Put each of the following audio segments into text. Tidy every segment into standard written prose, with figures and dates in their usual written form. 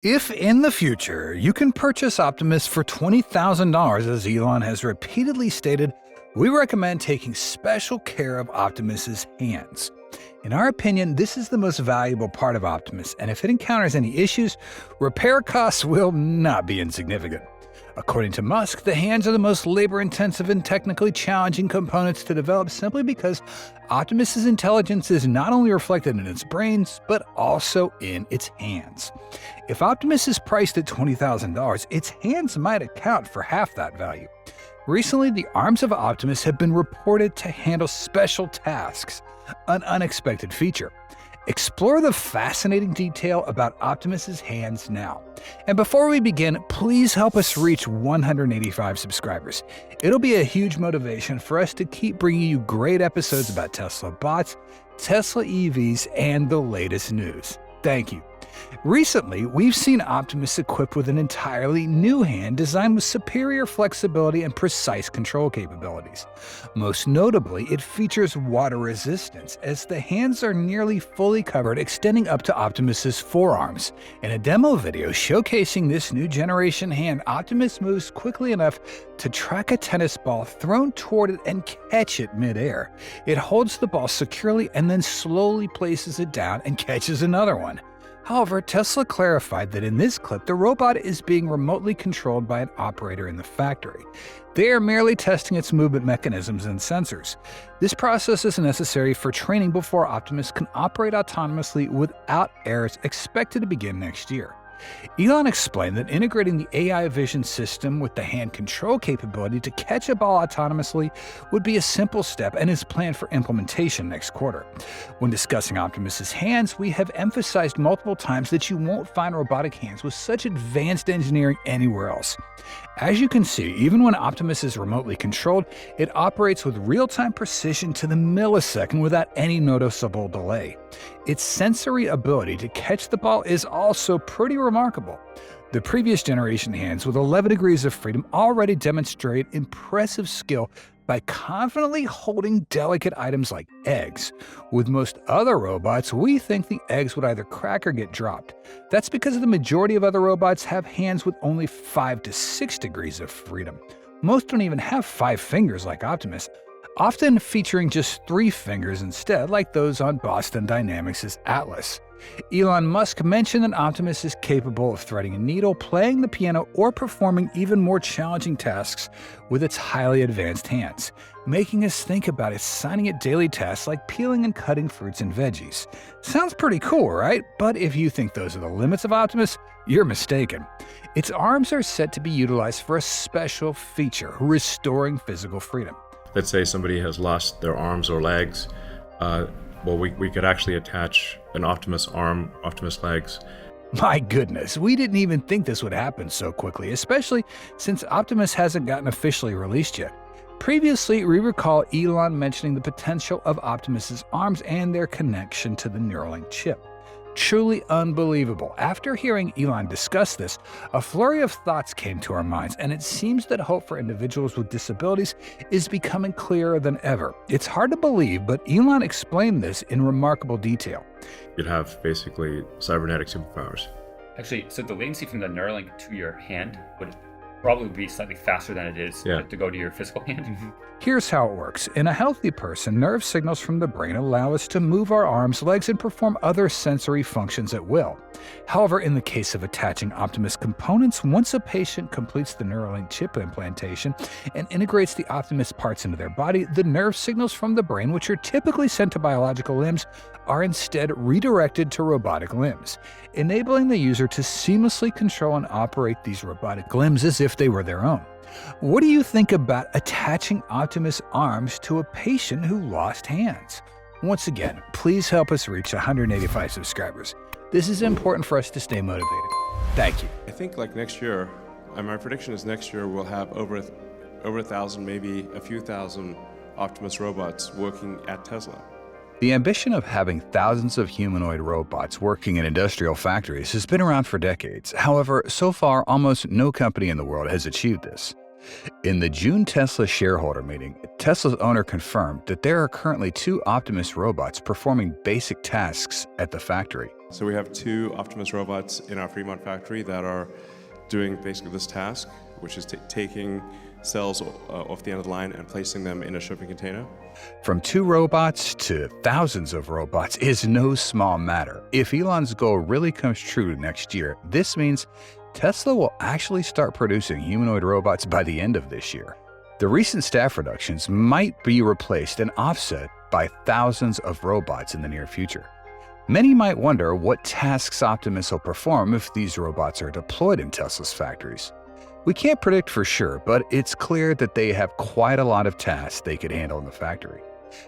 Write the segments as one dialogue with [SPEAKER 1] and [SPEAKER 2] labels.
[SPEAKER 1] If in the future you can purchase Optimus for $20,000, as Elon has repeatedly stated, we recommend taking special care of Optimus's hands. In our opinion, this is the most valuable part of Optimus, and if it encounters any issues, repair costs will not be insignificant. According to Musk, the hands are the most labor-intensive and technically challenging components to develop simply because Optimus's intelligence is not only reflected in its brains, but also in its hands. If Optimus is priced at $20,000, its hands might account for half that value. Recently, the arms of Optimus have been reported to handle special tasks, an unexpected feature. Explore the fascinating detail about Optimus's hands now. And before we begin, please help us reach 185 subscribers. It'll be a huge motivation for us to keep bringing you great episodes about Tesla bots, Tesla EVs, and the latest news. Thank you. Recently, we've seen Optimus equipped with an entirely new hand designed with superior flexibility and precise control capabilities. Most notably, it features water resistance, as the hands are nearly fully covered, extending up to Optimus's forearms. In a demo video showcasing this new generation hand, Optimus moves quickly enough to track a tennis ball thrown toward it and catch it midair. It holds the ball securely and then slowly places it down and catches another one. However, Tesla clarified that in this clip, the robot is being remotely controlled by an operator in the factory. They are merely testing its movement mechanisms and sensors. This process is necessary for training before Optimus can operate autonomously without errors, expected to begin next year. Elon explained that integrating the AI vision system with the hand control capability to catch a ball autonomously would be a simple step and is planned for implementation next quarter. When discussing Optimus's hands, we have emphasized multiple times that you won't find robotic hands with such advanced engineering anywhere else. As you can see, even when Optimus is remotely controlled, it operates with real-time precision to the millisecond without any noticeable delay. Its sensory ability to catch the ball is also pretty remarkable. The previous generation hands with 11 degrees of freedom already demonstrate impressive skill by confidently holding delicate items like eggs. With most other robots, we think the eggs would either crack or get dropped. That's because the majority of other robots have hands with only 5 to 6 degrees of freedom. Most don't even have 5 fingers like Optimus, often featuring just 3 fingers instead, like those on Boston Dynamics' Atlas. Elon Musk mentioned that Optimus is capable of threading a needle, playing the piano, or performing even more challenging tasks with its highly advanced hands, making us think about assigning it daily tasks like peeling and cutting fruits and veggies. Sounds pretty cool, right? But if you think those are the limits of Optimus, you're mistaken. Its arms are set to be utilized for a special feature, restoring physical freedom.
[SPEAKER 2] Let's say somebody has lost their arms or legs. We could actually attach an Optimus arm, Optimus legs.
[SPEAKER 1] My goodness, we didn't even think this would happen so quickly, especially since Optimus hasn't gotten officially released yet. Previously, we recall Elon mentioning the potential of Optimus's arms and their connection to the Neuralink chip. Truly unbelievable. After hearing Elon discuss this, a flurry of thoughts came to our minds, and it seems that hope for individuals with disabilities is becoming clearer than ever. It's hard to believe, but Elon explained this in remarkable detail.
[SPEAKER 2] You'd have basically cybernetic superpowers.
[SPEAKER 3] Actually, so the latency from the Neuralink to your hand would probably be slightly faster than it is to go to your physical hand.
[SPEAKER 1] Here's how it works. In a healthy person, nerve signals from the brain allow us to move our arms, legs, and perform other sensory functions at will. However, in the case of attaching Optimus components, once a patient completes the Neuralink chip implantation and integrates the Optimus parts into their body, the nerve signals from the brain, which are typically sent to biological limbs, are instead redirected to robotic limbs, enabling the user to seamlessly control and operate these robotic limbs as if they were their own. What do you think about attaching Optimus arms to a patient who lost hands? Once again, please help us reach 185 subscribers. This is important for us to stay motivated. Thank you.
[SPEAKER 4] I think like next year, my prediction is next year we'll have over 1,000, maybe a few thousand Optimus robots working at Tesla.
[SPEAKER 1] The ambition of having thousands of humanoid robots working in industrial factories has been around for decades. However, so far, almost no company in the world has achieved this. In the June Tesla shareholder meeting, Tesla's owner confirmed that there are currently 2 Optimus robots performing basic tasks at the factory.
[SPEAKER 4] So we have 2 Optimus robots in our Fremont factory that are doing basically this task, which is taking cells off the end of the line and placing them in a shipping container.
[SPEAKER 1] From 2 robots to thousands of robots is no small matter. If Elon's goal really comes true next year, this means Tesla will actually start producing humanoid robots by the end of this year. The recent staff reductions might be replaced and offset by thousands of robots in the near future. Many might wonder what tasks Optimus will perform if these robots are deployed in Tesla's factories. We can't predict for sure, but it's clear that they have quite a lot of tasks they could handle in the factory.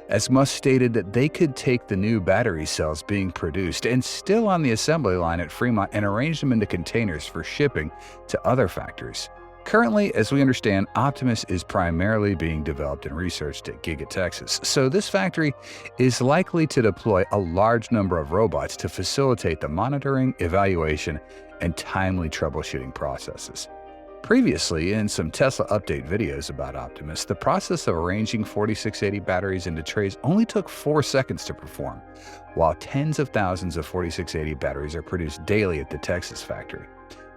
[SPEAKER 1] As Musk stated that they could take the new battery cells being produced and still on the assembly line at Fremont and arrange them into containers for shipping to other factories. Currently, as we understand, Optimus is primarily being developed and researched at Giga Texas, so this factory is likely to deploy a large number of robots to facilitate the monitoring, evaluation, and timely troubleshooting processes. Previously, in some Tesla update videos about Optimus, the process of arranging 4680 batteries into trays only took 4 seconds to perform, while tens of thousands of 4680 batteries are produced daily at the Texas factory.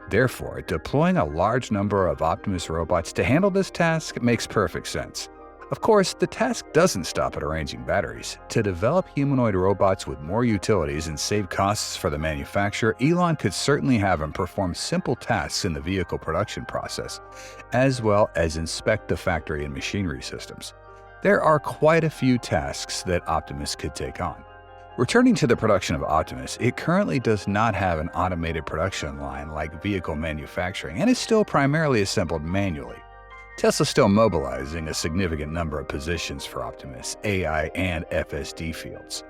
[SPEAKER 1] Therefore, deploying a large number of Optimus robots to handle this task makes perfect sense. Of course, the task doesn't stop at arranging batteries. To develop humanoid robots with more utilities and save costs for the manufacturer, Elon could certainly have them perform simple tasks in the vehicle production process, as well as inspect the factory and machinery systems. There are quite a few tasks that Optimus could take on. Returning to the production of Optimus, it currently does not have an automated production line like vehicle manufacturing and is still primarily assembled manually. Tesla is still mobilizing a significant number of positions for Optimus, AI, and FSD fields.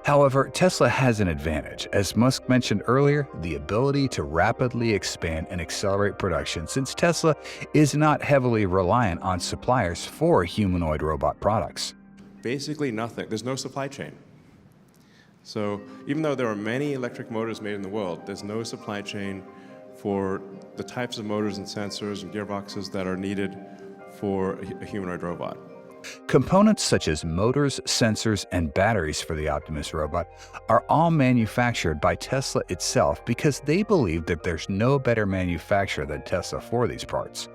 [SPEAKER 1] However, Tesla has an advantage. As Musk mentioned earlier, the ability to rapidly expand and accelerate production since Tesla is not heavily reliant on suppliers for humanoid robot products.
[SPEAKER 4] Basically nothing. There's no supply chain. So even though there are many electric motors made in the world, there's no supply chain for the types of motors and sensors and gearboxes that are needed for a humanoid robot.
[SPEAKER 1] Components such as motors, sensors, and batteries for the Optimus robot are all manufactured by Tesla itself because they believe that there's no better manufacturer than Tesla for these parts.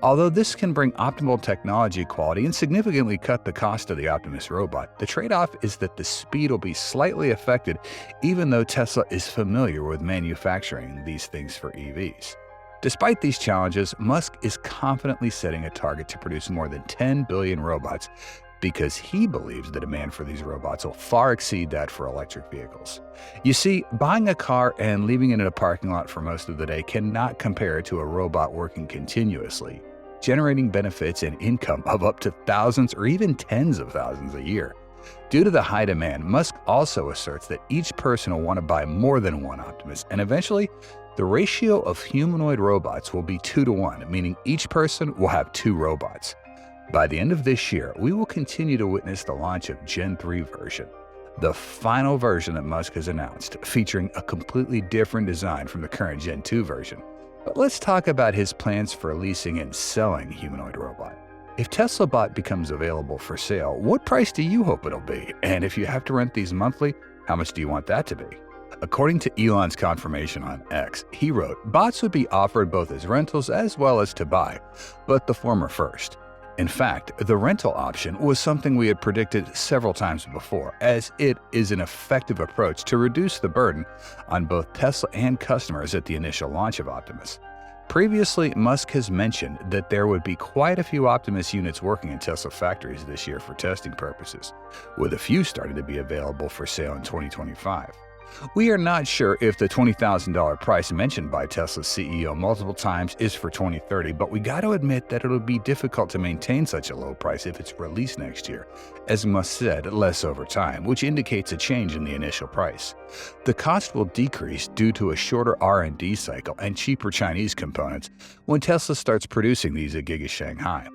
[SPEAKER 1] Although this can bring optimal technology quality and significantly cut the cost of the Optimus robot, the trade-off is that the speed will be slightly affected even though Tesla is familiar with manufacturing these things for EVs. Despite these challenges, Musk is confidently setting a target to produce more than 10 billion robots because he believes the demand for these robots will far exceed that for electric vehicles. You see, buying a car and leaving it in a parking lot for most of the day cannot compare to a robot working continuously, generating benefits and income of up to thousands or even tens of thousands a year. Due to the high demand, Musk also asserts that each person will want to buy more than one Optimus, and eventually, the ratio of humanoid robots will be 2-to-1, meaning each person will have 2 robots. By the end of this year, we will continue to witness the launch of Gen 3 version, the final version that Musk has announced, featuring a completely different design from the current Gen 2 version. But let's talk about his plans for leasing and selling humanoid robot. If Tesla Bot becomes available for sale, what price do you hope it'll be? And if you have to rent these monthly, how much do you want that to be? According to Elon's confirmation on X, he wrote, bots would be offered both as rentals as well as to buy, but the former first. In fact, the rental option was something we had predicted several times before, as it is an effective approach to reduce the burden on both Tesla and customers at the initial launch of Optimus. Previously, Musk has mentioned that there would be quite a few Optimus units working in Tesla factories this year for testing purposes, with a few starting to be available for sale in 2025. We are not sure if the $20,000 price mentioned by Tesla's CEO multiple times is for 2030, but we got to admit that it'll be difficult to maintain such a low price if it's released next year, as Musk said, less over time, which indicates a change in the initial price. The cost will decrease due to a shorter R&D cycle and cheaper Chinese components when Tesla starts producing these at Giga Shanghai.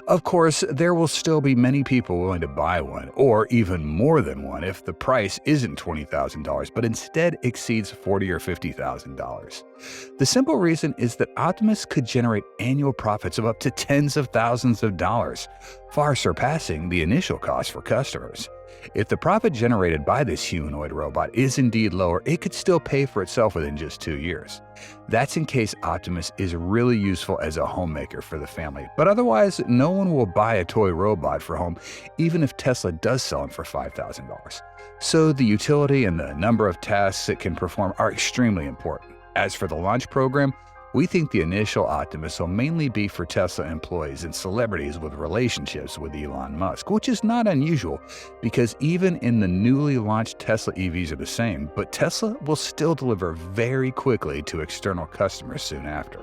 [SPEAKER 1] Of course, there will still be many people willing to buy one, or even more than one, if the price isn't $20,000, but instead exceeds $40,000 or $50,000. The simple reason is that Optimus could generate annual profits of up to tens of thousands of dollars, far surpassing the initial cost for customers. If the profit generated by this humanoid robot is indeed lower, it could still pay for itself within just 2 years. That's in case Optimus is really useful as a homemaker for the family, but otherwise, no one will buy a toy robot for home, even if Tesla does sell them for $5,000. So the utility and the number of tasks it can perform are extremely important. As for the launch program, we think the initial Optimus will mainly be for Tesla employees and celebrities with relationships with Elon Musk, which is not unusual because even in the newly launched Tesla EVs are the same, but Tesla will still deliver very quickly to external customers soon after.